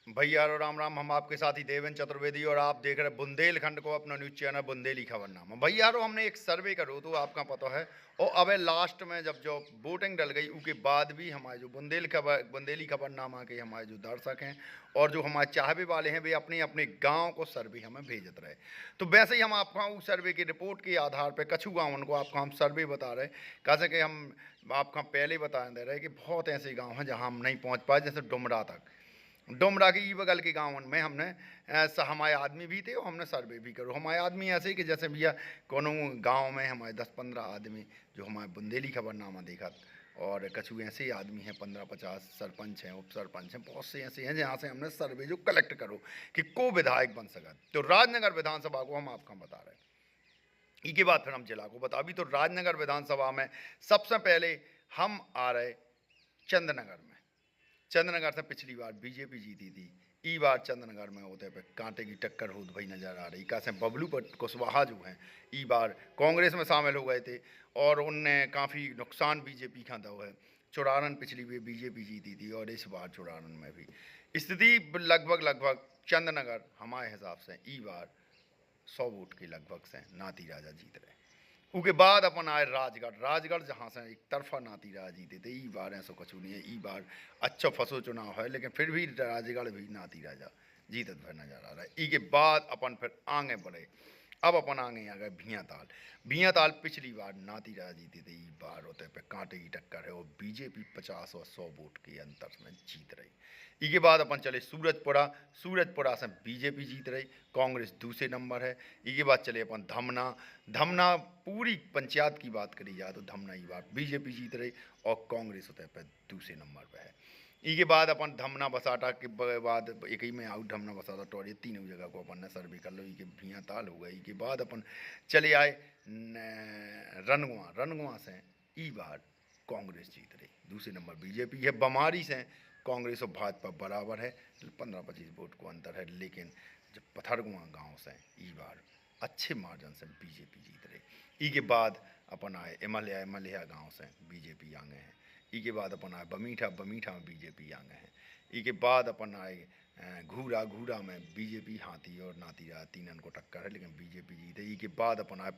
भैया और राम राम। हम आपके साथी देवेंद्र चतुर्वेदी और आप देख रहे हैं बुंदेलखंड को, अपना न्यूज चैनल बुंदेली खबरनामा। भैया हमने एक सर्वे करो तो आपका पता है, और अब लास्ट में जब जो वोटिंग डल गई उसके बाद भी हमारे जो बुंदेली खबरनामा के हमारे जो दर्शक हैं और जो हमारे चाहवे वाले हैं, वे अपने अपने गांव को सर्वे हमें भेजत रहे। तो वैसे ही हम आपको उस सर्वे की रिपोर्ट के आधार पर कछु गाँव उनको आपको हम सर्वे बता रहे, कैसे कि हम आपको पहले बता दे रहे कि बहुत ऐसे गाँव हैं जहाँ हम नहीं पहुँच पाए, जैसे डुमरा तक। डुमरा के ई बगल के गाँव में हमने ऐसा हमारे आदमी भी थे और हमने सर्वे भी करो। हमारे आदमी ऐसे ही कि जैसे भैया कोनो गांव में हमारे 10-15 आदमी जो हमारे बुंदेली खबरनामा देखा, और कछु ऐसे ही आदमी हैं 15-50 सरपंच हैं, उप सरपंच हैं, बहुत से ऐसे हैं जहाँ से हमने सर्वे जो कलेक्ट करो कि को विधायक बन सका। तो राजनगर विधानसभा को हम आपको बता रहे हैं। इसके बाद फिर हम जिला को बता। अभी तो राजनगर विधानसभा में सबसे पहले हम आ रहे चंदनगर में। चंदनगर से पिछली बार बीजेपी जीती थी, ई बार चंदनगर में होते पे कांटे की टक्कर होती भाई नजर आ रही। कैसे बबलू कुशवाहा जो हैं ई बार कांग्रेस में शामिल हो गए थे और उनने काफ़ी नुकसान बीजेपी का दो है। चुरारन पिछली बार बीजेपी जीती थी और इस बार चुरारन में भी स्थिति लगभग चंदनगर हमारे हिसाब से ई बार 100 वोट के लगभग से नाती राजा जीत रहे। उसके बाद अपन आए राजगढ़ जहाँ से एक तरफा नाती राजा जीते थे। ई बार ऐसा कछु नहीं है, ई बार अच्छा फसो चुनाव है, लेकिन फिर भी राजगढ़ भी नाती राजा जीतत भर नजर आ रहा है। ई के बाद अपन फिर आगे बढ़े। अब अपन आगे आ गए भियाताल पिछली बार नाती राजा जीते थे, ई बार होते पे कांटे की टक्कर है और बीजेपी 50 और 100 वोट के अंतर में जीत रही। इसके बाद अपन चले सूरजपुरा से बीजेपी जीत रही, कांग्रेस दूसरे नंबर है। इसके बाद चले अपन धमना पूरी पंचायत की बात करी जाए तो धमना ही बात बीजेपी जीत रही और कांग्रेस होते पे दूसरे नंबर पे है। इसके बाद अपन धमना बसाटा के बाद एक ही में आउट धमना बसाटा टोरी तीनों जगह को अपन ने सर्वे कर लो। ये भियाताल हो गई। के बाद अपन चले आए रनगुआ से ई बार कांग्रेस जीत रही, दूसरे नंबर बीजेपी है। बमारी से कांग्रेस और भाजपा बराबर है, 15-25 वोट को अंतर है। लेकिन जब पथरगुआ गांव से ई बार अच्छे मार्जिन से बीजेपी जीत रही। ई के बाद अपन आए इमलिया गांव से बीजेपी आगे हैं। ई के बाद अपन आए बमीठा में बीजेपी आगे हैं। ई के बाद अपन आए घूरा में बीजेपी हाथी और नाती राजा तीनन को टक्कर है, लेकिन बीजेपी जीते। ई के बाद अपन आए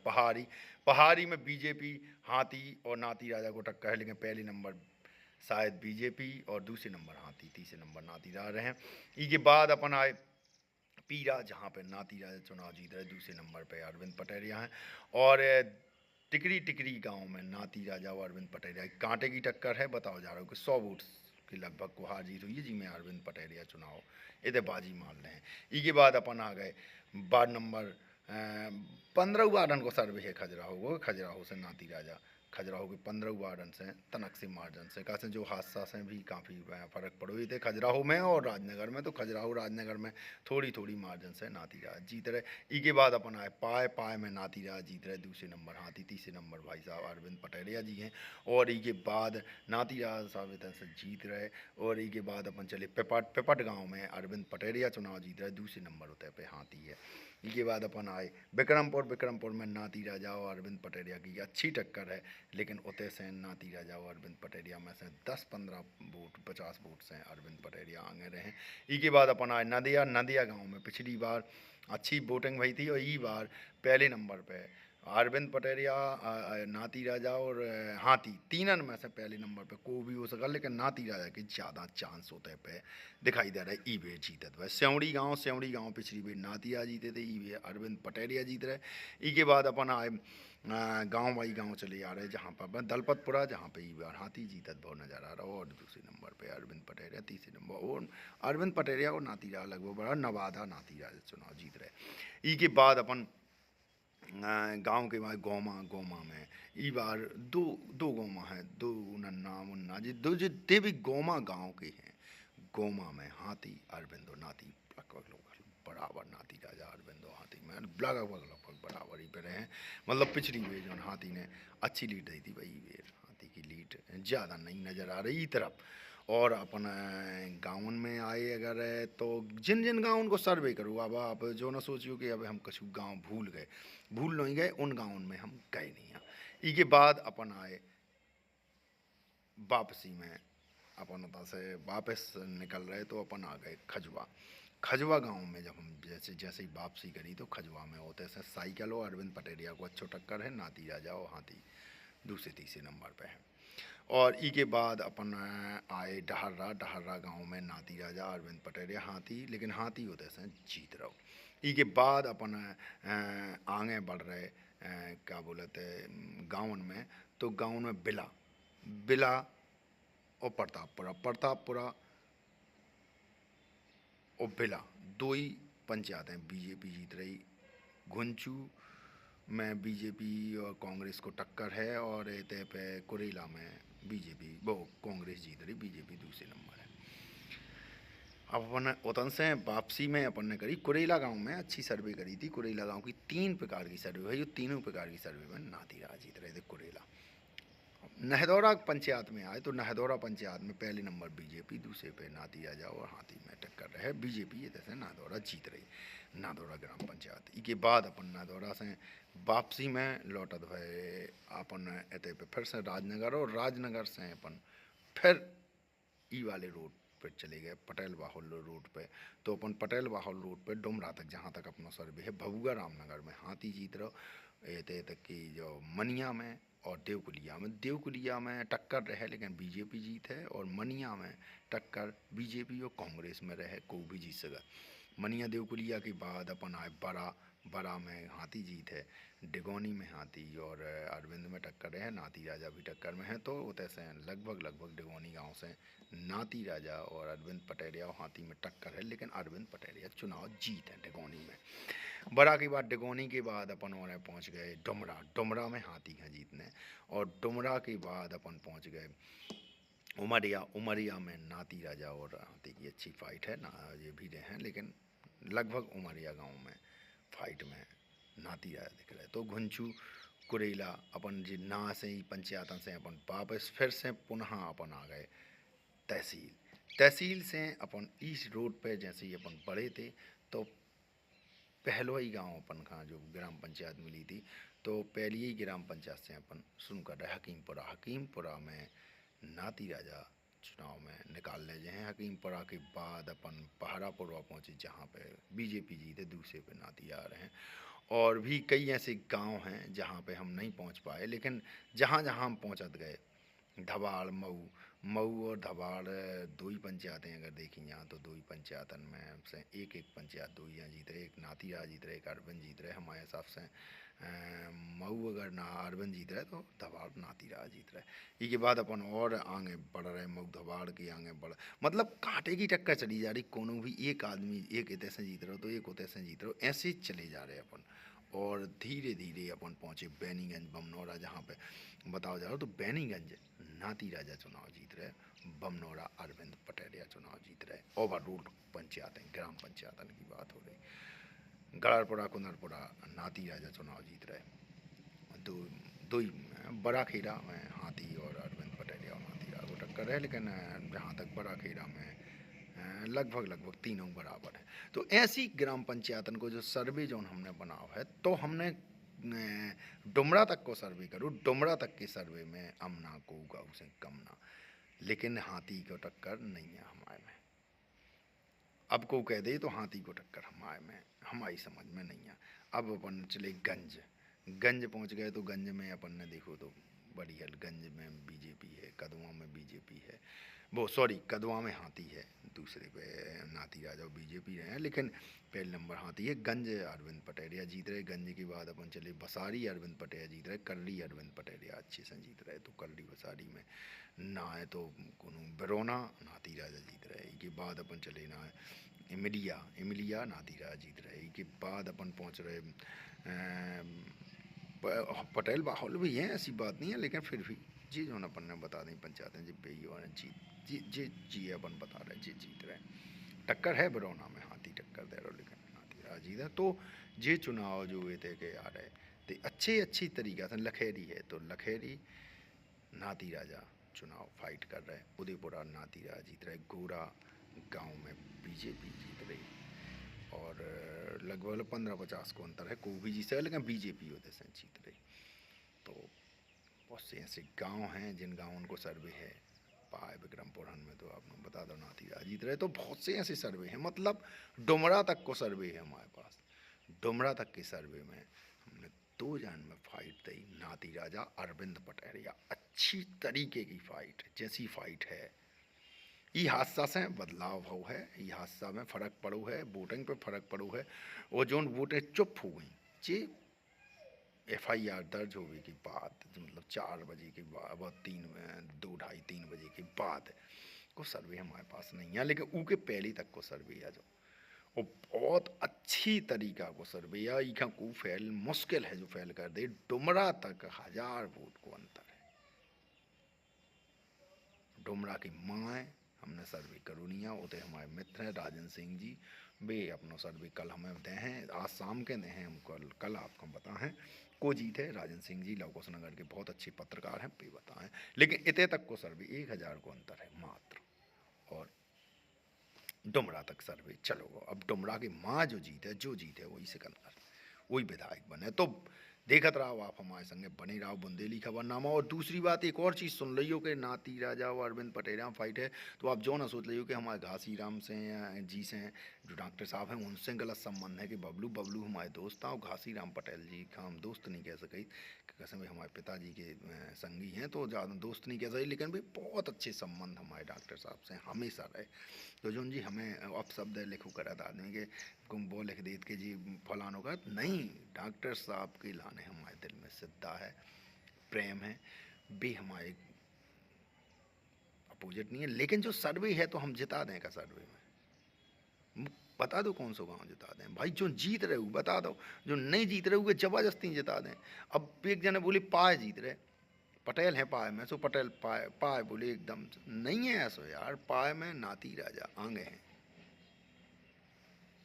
पहाड़ी में बीजेपी हाथी और नाती राजा को टक्कर है, लेकिन पहले नंबर शायद बीजेपी और दूसरे नंबर हाथी, तीसरे नंबर नाती राजा रहे हैं। ई के बाद अपन आए पीरा, जहाँ पे नाती राजा चुनाव जीत रहे, दूसरे नंबर पे अरविंद पटेरिया हैं। और टिकरी गांव में नाती राजा और अरविंद पटेरिया कांटे की टक्कर है। बताओ जा रहा हूँ कि 100 वोट की लगभग को हार जीत हुई है, जी में अरविंद पटेरिया चुनाव इधर बाजी मान रहे हैं। इसके बाद अपन आ गए वार्ड नंबर 15 वार्डन को सर्वे है खजुराहो से नाती राजा, खजुराहो के 15 वार्डन से तनक से मार्जन से कैसे जो हादसा से भी काफ़ी फ़र्क पड़ो हुए थे खजुराहो में और राजनगर में। तो खजुराहो राजनगर में थोड़ी मार्जन से नाती राजा जीत रहे। ई के बाद अपन आए पाए में नाती राजा जीत रहे, दूसरे नंबर हाथी, तीसरे नंबर भाई साहब अरविंद पटेरिया जी हैं। और ई के बाद नाती राजा साहब से जीत रहे। और ई के बाद अपन चले पेपट गाँव में अरविंद पटेरिया चुनाव जीत रहे, दूसरे नंबर होते पे हाथी है। इसके बाद अपन आए विक्रमपुर में नाती राजा और अरविंद पटेरिया की अच्छी टक्कर है, लेकिन उते से नाती राजा और अरविंद पटेरिया में से 10-15 वोट 50 वोट से अरविंद पटेरिया आगे रहे। इसके बाद अपन आए नदिया गांव में पिछली बार अच्छी वोटिंग हुई थी और ई बार पहले नंबर पे अरविंद पटेरिया नाती राजा और हाथी तीनन में से पहले नंबर पे को भी हो सका, लेकिन नाती राजा के ज़्यादा चांस होते पे दिखाई दे रहा है। ई बेर जीतत वह सेवड़ी गांव पिछली बेर नाती राजा जीते थे, ई बेर अरविंद पटेरिया जीत रहे। ई के बाद अपन आए गाँव चले आ रहे जहाँ पर दलपतपुरा, जहाँ पे ई बार हाथी जीतत बहुत नज़र आ रहा हो। और दूसरे नंबर पे अरविंद पटेरिया, तीसरे नंबर और अरविंद पटेरिया और नाती राजा लगभग बड़ा नवादा नाती राजा चुनाव जीत रहे। ई के बाद अपन गांव के बाद गोमा में ई बार दो गोमा है, दो नन्ना जी दो जितने भी गोमा गांव के हैं। गोमा में हाथी अरविंद और नाती लगभग बराबर, नाती राजा अरविंद और हाथी में लगभग बराबर ही पे रहे हैं। मतलब पिछली बेर जो हाथी ने अच्छी लीड दी थी, वही बेर हाथी की लीड ज़्यादा नहीं नज़र आ रही तरफ। और अपन गाँवन में आए अगर तो जिन गाँव को सर्वे करो, अब आप जो ना सोचियो कि अब हम कछु गांव भूल नहीं गए, उन गाँव में हम गए नहीं हैं। इसके बाद अपन आए वापसी में अपन उधर से वापस निकल रहे तो अपन आ गए खजवा। खजवा गांव में जब हम जैसे जैसे ही वापसी करी तो खजवा में होते से साइकिल और अरविंद पटेरिया को अच्छो टक्कर है, नाती राजा और हाथी दूसरे तीसरे नंबर पे है। और ई के बाद अपन आए डहर्रा। डहर्रा गांव में नाती राजा अरविंद पटेरिया हाथी, लेकिन हाथी होते से जीत रहो। ई के बाद अपन आगे बढ़ रहे क्या बोलते गाँवन में, तो गाँव में बिला बिला और प्रतापपुरा। प्रतापपुरा और बिला दो ही पंचायतें बीजेपी जीत रही। घुंचू में बीजेपी और कांग्रेस को टक्कर है, और एते पे कुरेला में बीजेपी वो कांग्रेस जीत रही, बीजेपी दूसरे नंबर है। अब अपन उतन से वापसी में अपन ने करी कुरेला गांव में अच्छी सर्वे करी थी। कुरेला गांव की 3 प्रकार की सर्वे है, ये तीनों प्रकार की सर्वे में नाती राज जीत रहे थे कुरेला। नहदौरा पंचायत में आए तो नहदौरा पंचायत में पहले नंबर बीजेपी, दूसरे पे नाती राजा और हाथी में टक्कर रहे बीजेपी। ये जैसे नादौरा जीत रही, नादौरा ग्राम पंचायत। इसके बाद अपन नादौरा से वापसी में लौटत भए अपन एते पे फिर से राजनगर, और राजनगर से अपन फिर ई वाले रोड पर चले गए पटेल बाहुल रोड पे। तो अपन पटेल बाहुल रोड पे डुमरा तक, जहाँ तक अपना सर्वे है, भभुआ रामनगर में हाथी जीत रहो। एते तक की जो मनिया में और देवकुलिया में टक्कर रहे, लेकिन बीजेपी जीत है। और मनिया में टक्कर बीजेपी और कांग्रेस में रहे, को भी जीत सका। मनिया देवकुलिया के बाद अपन आए बड़ा में हाथी जीत है। डिगोनी में हाथी और अरविंद में टक्कर है, नाती राजा भी टक्कर में है। तो तैसे लगभग डिगोनी गांव से नाती राजा और अरविंद पटेरिया और हाथी में टक्कर है, लेकिन अरविंद पटेरिया चुनाव जीत है डिगोनी में। बड़ा के बाद डिगोनी के बाद अपन और पहुँच गए डुमरा में हाथी हैं जीतने। और डुमरा के बाद अपन पहुँच गए उमरिया में नाती राजा और हाथी की अच्छी फाइट है ना, ये भी रहे हैं, लेकिन लगभग उमरिया गांव में फाइट में नाती राजा दिख रहे। तो घुंचू कुरेला अपन जी ना से ही पंचायत से अपन वापस फिर से पुनः अपन आ गए तहसील से अपन ईस्ट रोड पे जैसे ही अपन बढ़े थे तो पहलवाई गांव अपन का जो ग्राम पंचायत मिली थी, तो पहली ही ग्राम पंचायत से अपन शुरू कर रहे हकीमपुरा में नाती राजा चुनाव में निकाल ले जाए हैं। हकीमपुरा के बाद अपन पहाड़ापुरवा पहुँचे, जहाँ पे बीजेपी जीते, दूसरे पे नाती आ रहे हैं। और भी कई ऐसे गांव हैं जहाँ पे हम नहीं पहुँच पाए, लेकिन जहाँ जहाँ हम पहुँचत गए, धवाड़ मऊ और धवाड़ दो ही पंचायतें अगर देखी जाए तो दो ही पंचायतन में से एक पंचायत दो ही जीत रहे, एक नाती राज जीत रहे, एक अरविंद जीत रहे। हमारे हिसाब से मऊ अगर ना अरविंद जीत रहे तो धवाड़ नाती राज जीत रहे। इसके बाद अपन और आगे बढ़ रहे, मऊ धवाड़ के आगे बढ़, मतलब कांटे की टक्कर चली जा रही। कोनो भी एक आदमी एक इतने से जीत रहे हो तो एक उतने से जीत रहे हो, ऐसे चले जा रहे अपन। और धीरे धीरे अपन पहुँचे बैनीगंज बमनौरा, जहाँ पे बताओ जा रहा हो तो बैनीगंज नाती राजा चुनाव जीत रहे, बमनौरा अरविंद पटेरिया चुनाव जीत रहे। ओवर रोड पंचायतें ग्राम पंचायतन की बात हो रही, गड़रपुरा कुंदरपुरा नाती राजा चुनाव जीत रहे। दो ही बड़ा खीरा में हाथी और अरविंद पटेरिया और नाती राजा को टक्कर है, लेकिन जहाँ तक बड़ा खीरा में लगभग तीनों बराबर है। तो ऐसी ग्राम पंचायतन को जो सर्वे जो हमने बनाओ है, तो हमने डुमरा तक को सर्वे करूँ, डुमरा तक के सर्वे में अमना को गाँव से कम ना, लेकिन हाथी को टक्कर नहीं है हमारे में। अब को कह दे तो हाथी को टक्कर हमारे में, हमारी समझ में नहीं है। अब अपन चले गंज पहुंच गए, तो गंज में अपन ने देखो तो बड़ी गंज में बीजेपी है, कदवा में बीजेपी है, वो सॉरी कदवा में हाथी है, दूसरे पे नाती राजा बीजेपी रहे हैं, लेकिन पहले नंबर हाथी है। गंज अरविंद पटेरिया जीत रहे। गंज के बाद अपन चले बसारी, अरविंद पटेरिया जीत रहे। कर्री अरविंद पटेरिया अच्छे से जीत रहे, तो कर्री बसारी में ना है तो बिरोना नाती राजा जीत रहे। इसके बाद अपन चले ना इमिलिया नाती राजा जीत रहे। इसके बाद अपन पहुँच रहे पटेल बाहुल भी हैं, ऐसी बात नहीं है, लेकिन फिर भी जी जो अपन ने बता दें पंचायतें जी बेई और जी अपन बता रहे जी जीत रहे। टक्कर है बिरौना में, हाथी टक्कर दे रहे, लेकिन नाती राजा जीत है। तो ये चुनाव जो हुए थे के आ रहे तो अच्छी तरीक़ा से लखेरी है, तो लखेरी नाती राजा चुनाव फाइट कर रहे। उदयपुरा नाती राजा जीत रहे। गोरा गांव में बीजेपी जीत रही, और लगभग 15-50 को अंतर है, को भी जीत रहा, लेकिन बीजेपी उधर से जीत रही। तो बहुत से ऐसे गांव हैं जिन गाँव उनको सर्वे है पाए विक्रमपुरन में तो आपने बता दो नातीराज जीत रहे। तो बहुत से ऐसे सर्वे हैं, मतलब डुमरा तक को सर्वे है हमारे पास। डुमरा तक के सर्वे में हमने 2 जन में फाइट दी, नाती राजा अरविंद पटेरिया। अच्छी तरीके की फाइट, जैसी फाइट है। ये हादसा से बदलाव हो है, ये हादसा में फ़र्क पड़ो है, वोटिंग पे फ़र्क पड़ो है। और जो वोटें चुप हो गई, जे FIR दर्ज होने के बाद, मतलब 4 बजे के बाद, 2 ढाई 3 बजे के बाद को सर्वे हमारे पास नहीं है, लेकिन ऊ के पहले तक को सर्वे है जो, और बहुत अच्छी तरीका को सर्वे है। इखा को फैल मुश्किल है जो फैल कर दे। डुमरा तक 1000 वोट को अंतर है। डुमरा की माँ हमने सर्वे करोनिया उते हमारे मित्र हैं राजन सिंह जी, वे अपना सर्वे कल हमें दे हैं, आज शाम के दे हैं, हम कल आपको बताएं को जीत है। राजन सिंह जी लवकुश नगर के बहुत अच्छे पत्रकार हैं, वे बताएं। लेकिन इतने तक को सर्वे 1000 को अंतर है मात्र, और डुमरा तक सर्वे चलो। अब डुमरा की माँ जो जीत है वही सिकंदर, वही विधायक बने। तो देखत रहो आप हमारे संगे, बने रहो बुंदेली खबरनामा। और दूसरी बात, एक और चीज़ सुन लियो कि नाती राजा और अरविंद पटेरिया फाइट है, तो आप जो ना सोच लियो कि हमारे घासीराम से या जी से हैं, जो डॉक्टर साहब हैं, उनसे गलत संबंध है कि बबलू हमारे दोस्त हैं, और घासीराम पटेल जी का हम दोस्त नहीं कह सके, कसम हमारे पिताजी के संगी हैं, तो ज़्यादा दोस्त नहीं कह सके, लेकिन भी बहुत अच्छे संबंध हमारे डॉक्टर साहब से हमेशा रहे। तो जो जी हमें अपशब्द लिखो करत आदमी के तुम वो लिख देत के जी फलानों का नहीं, डॉक्टर साहब के लाने हमारे दिल में श्रद्धा है, प्रेम है, भी हमारे अपोजिट नहीं है। लेकिन जो सर्वे है तो हम जिता दें का सर्वे में, बता दो कौन सा गांव जिता दें भाई। जो जीत रहे हो बता दो, जो नहीं जीत रहे हो जबरदस्ती जिता दें। अब एक जने बोले पाए जीत रहे, पटेल है पाए में, सो पटेल पाए बोले एकदम नहीं है ऐसा यार, पाए में नाती राजा आगे हैं।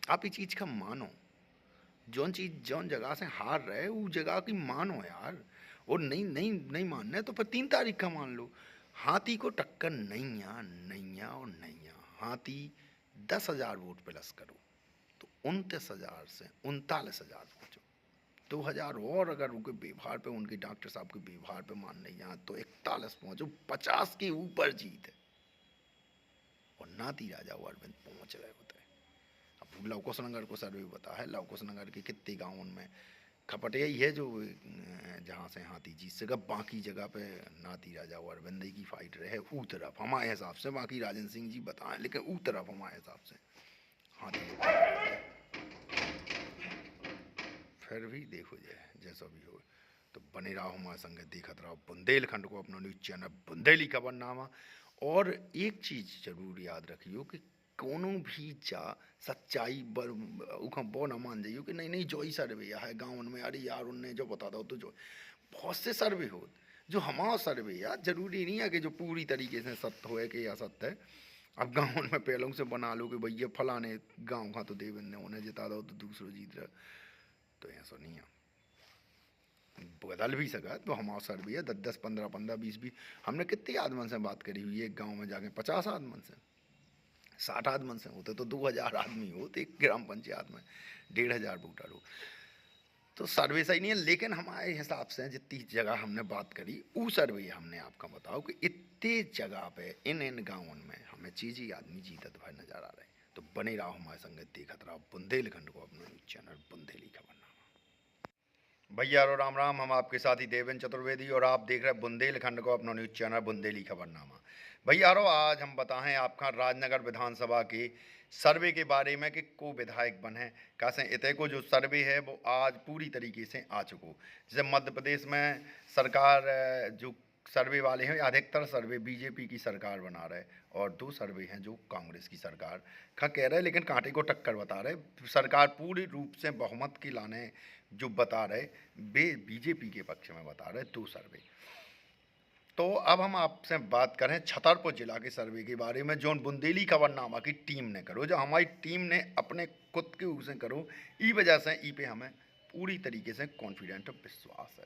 आप ये चीज़ का मानो, जौन चीज़ जौन जगह से हार रहे वो जगह की मानो यार। और नहीं नहीं नहीं मानना है तो फिर 3 तारीख का मान लो। हाथी को टक्कर नैया नैया और नैया, हाथी 10,000 वोट प्लस करो तो 29,000 से 39,000 पहुँचो। 2,000 और अगर उनके व्यवहार पे, उनके डॉक्टर साहब के व्यवहार पे मान नहीं यहाँ तो 41 पहुँचो, 50 के ऊपर जीत है। और नाती राजा वो अरविंद पहुँच रहे होते हैं। अब लवकुश नगर को सर्वे बता है, लवकुश नगर के कितने गाँव में खपटिया ही है जो जहाँ से हाथी जीत सका। बाकी जगह पे नाती राजा और अरविंद की फाइट रहे ऊ तरफ हमारे हिसाब से, बाकी राजन सिंह जी बताएं, लेकिन ऊ तरफ हमारे हिसाब से हाथी। फिर भी देखो जैसा भी हो, तो बने रहो हमारे संगे, देखत रहो बुंदेलखंड को, अपना न्यूज चैनल बुंदेली खबरनामा। और एक चीज़ जरूर याद रखियो कि कोनो भी जा सच्चाई वो ना मान जाइयो कि नहीं नहीं जो ही सर्वे है गाँव में, अरे यार उनने जो बता दो तो जो बहुत से सर्वे हो जो हमारा सर्वे यार, जरूरी नहीं है कि जो पूरी तरीके से सत्य हो कि असत्य है। अब गाँव में पहलों से बना लो कि भैया फलाने गाँव का तो देवेंद्र ने उन्हें जिता दो तो दूसरों जीत रहा, तो ऐसा नहीं है, बदल भी सका। तो हमारा सर्वे है 10-10, 15-15, 20-20, हमने कितने आदमन से बात करी हुई है। एक गाँव में जाके 50 आदमन से, 60 आदमन से होते तो 2,000 आदमी होते एक ग्राम पंचायत में, 1,500 वोटर हो, तो सर्वे सही नहीं है। लेकिन हमारे हिसाब से जितनी जगह हमने बात करी वो सर्वे हमने आपका बताओ कि इतने जगह पे इन गाँवों में हमें चीज़ी आदमी जीतत भाई नजर आ रहे हैं। तो बने रहो हमारे संगे, देखत रहो बुंदेलखंड को, अपना न्यूज चैनल बुंदेली खबरनामा। भैया और राम राम, हम आपके साथी देवेंद्र चतुर्वेदी और आप देख रहे हैं बुंदेलखंड को, अपना न्यूज चैनल बुंदेली खबरनामा। भैया आज हम बताएं आपका राजनगर विधानसभा के सर्वे के बारे में कि को विधायक बने कैसे। इतने को जो सर्वे है वो आज पूरी तरीके से आ चुको। जैसे मध्य प्रदेश में सरकार जो सर्वे वाले हैं, अधिकतर सर्वे बीजेपी की सरकार बना रहे, और 2 सर्वे हैं जो कांग्रेस की सरकार का कह रहे हैं, लेकिन कांटे को टक्कर बता रहे। सरकार पूरी रूप से बहुमत की लाने जो बता रहे वे बीजेपी के पक्ष में बता रहे 2 सर्वे। तो अब हम आपसे बात करें छतरपुर जिला के सर्वे के बारे में, जो बुंदेली खबरनामा की टीम ने करो, जो हमारी टीम ने अपने खुद के उसे करो, ई वजह से ई पे हमें पूरी तरीके से कॉन्फिडेंट विश्वास है।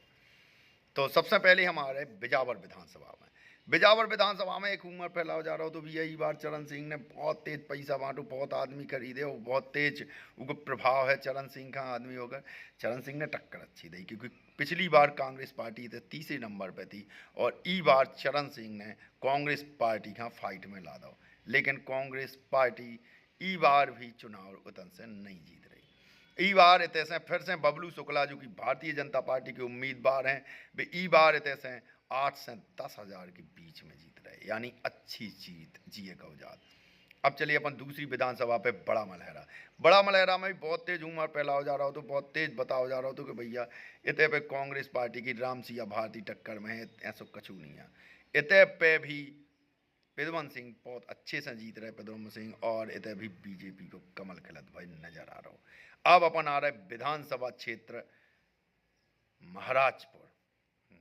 तो सबसे पहले हमारे बिजावर विधानसभा में बिजावर विधानसभा में एक उम्र फैलाव जा रहा हो तो भी यही बार चरण सिंह ने बहुत तेज पैसा बांटो, बहुत आदमी खरीदे और बहुत तेज उनको प्रभाव है चरण सिंह का आदमी होकर। चरण सिंह ने टक्कर अच्छी दी क्योंकि पिछली बार कांग्रेस पार्टी तो तीसरे नंबर पे थी और ई बार चरण सिंह ने कांग्रेस पार्टी का फाइट में ला दो, लेकिन कांग्रेस पार्टी ई बार भी चुनाव उतन से नहीं जीत रही। ई बार इतने से फिर से बबलू शुक्ला जो कि भारतीय जनता पार्टी के उम्मीदवार हैं, वे ई बार इतने से 8 से 10,000 के बीच में जीत रहे, यानी अच्छी जीत जिए कौजात। अब चलिए अपन दूसरी विधानसभा पे बड़ा मलहरा में भी बहुत तेज उम्र फैलाव जा रहा हो तो बहुत तेज बताओ जा रहा हो तो कि भैया इतने पे कांग्रेस पार्टी की राम सिया भारती टक्कर में है, ऐसा कछू नहीं है। इतने पे भी पिदवन सिंह बहुत अच्छे से जीत रहे, पिदवन सिंह, और इतने भी बीजेपी को कमल खिलत भाई नजर आ रहा हो। अब अपन आ रहे विधानसभा क्षेत्र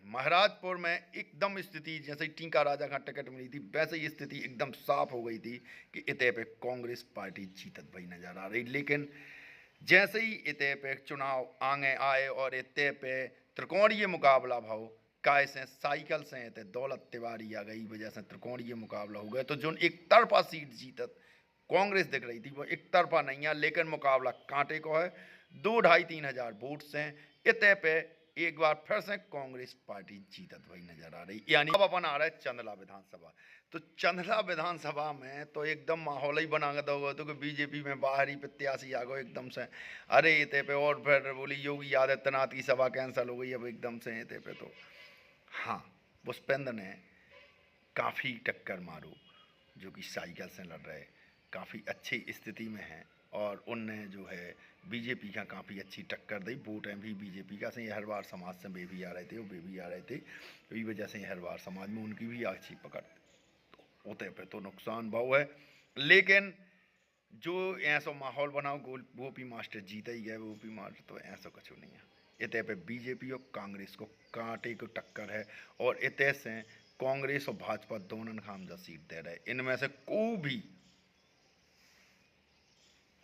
महाराजपुर में एकदम स्थिति जैसे टीका राजा का टिकट मिली थी वैसे ही स्थिति एकदम साफ हो गई थी कि इतने पे कांग्रेस पार्टी जीतत भाई नजर आ रही। लेकिन जैसे ही इतने पे चुनाव आगे आए और इतने पे त्रिकोणीय मुकाबला भाव काय से साइकिल से इतने दौलत तिवारी आ गई वजह से त्रिकोणीय मुकाबला हो गया, तो जो एक तरफा सीट जीतत कांग्रेस दिख रही थी वो एक तरफा नहीं है, लेकिन मुकाबला कांटे को है। 2-2.5-3 हजार वोट से इतने पे एक बार फिर से कांग्रेस पार्टी जीतत वही नजर आ रही। यानी अब अपन आ रहा है चंदला विधानसभा। तो चंदला विधानसभा में तो एकदम माहौल ही बना दो तो कि बीजेपी में बाहरी प्रत्याशी आ गए एकदम से, अरे इतने पे और फिर बोली योगी आदित्यनाथ की सभा कैंसिल हो गई अब एकदम से इतने पे। तो हाँ, पुष्पेंद्र ने काफ़ी टक्कर मारो जो कि साइकिल से लड़ रहे, काफ़ी अच्छी स्थिति में हैं और उनने जो है बीजेपी का काफ़ी अच्छी टक्कर दी। वोट हैं भी बीजेपी का से हर बार समाज से वे भी आ रहे थे, वे भी आ रहे थे, तो इस वजह से हर बार समाज में उनकी भी अच्छी पकड़ होते पे तो नुकसान भाव है। लेकिन जो ऐसा माहौल बनाओ गोपी मास्टर जीते ही है, गोपी मास्टर तो ऐसा कुछ नहीं है। इतने पे बीजेपी और कांग्रेस को कांटे को टक्कर है और इतने से कांग्रेस और भाजपा दोनों खामजा सीट दे रहे, इनमें से कोई भी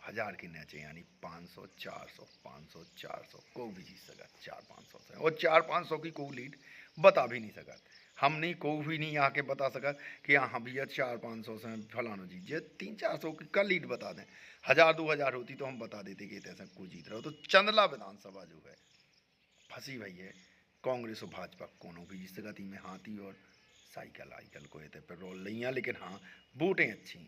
1000 की नीचे यानी 500, 400, 500, 400 को भी जीत सका 400-500 से, और 400-500 की कोई लीड बता भी नहीं सका। हम नहीं कोई भी नहीं आके बता सका कि हाँ भैया 400-500 से फलाना जीत जे 300-400 की का लीड बता दें। 1000-2000 होती तो हम बता देते कि ऐसा कोई जीत रहा हो। तो चंदला विधानसभा जो है फंसी भई है, कांग्रेस और भाजपा कोनो भी जीत सका। में हाथी और साइकिल को इतने पर रोल नहीं है, लेकिन हाँ वोटें अच्छी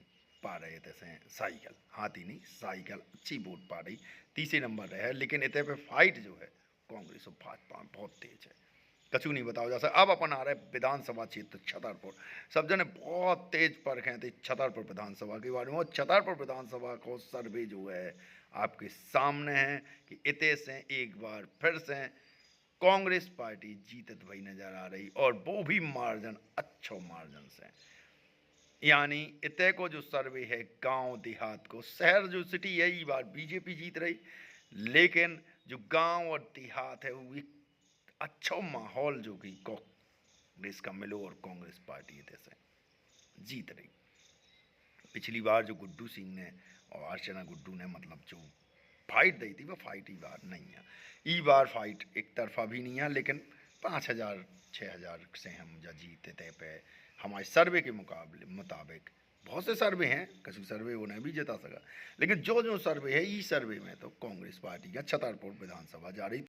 पा रहे थे से साइकिल, हाथी नहीं साइकिल अच्छी वोट पा रही, तीसरे नंबर रहे। लेकिन इतने पे फाइट जो है कांग्रेस और भाजपा में बहुत तेज है, कछु नहीं बताओ जा सकता। अब अपन आ रहे विधानसभा क्षेत्र छतरपुर। सब जने बहुत तेज परखें थे छतरपुर विधानसभा के बारे में, और छतरपुर विधानसभा को सर्वे जो है आपके सामने है कि इतने से एक बार फिर से कांग्रेस पार्टी जीतत भई नजर आ रही, और वो भी मार्जिन अच्छो मार्जिन से। यानी इतने को जो सर्वे है गांव देहात को, शहर जो सिटी है ये बार बीजेपी जीत रही, लेकिन जो गांव और देहात है वो एक अच्छा माहौल जो कि कांग्रेस का मिलो और कांग्रेस पार्टी इतने से जीत रही। पिछली बार जो गुड्डू सिंह ने और अर्चना गुड्डू ने मतलब जो फाइट दी थी वो फाइट ही बार नहीं है। ई बार फाइट एक तरफा भी नहीं है, लेकिन 5000-6000 से हम जा जीते थे पे हमारे सर्वे के मुताबिक। बहुत से सर्वे हैं, किसी सर्वे उन्हें भी जिता सका, लेकिन जो सर्वे है ई सर्वे में तो कांग्रेस पार्टी का छतरपुर विधानसभा जा रही।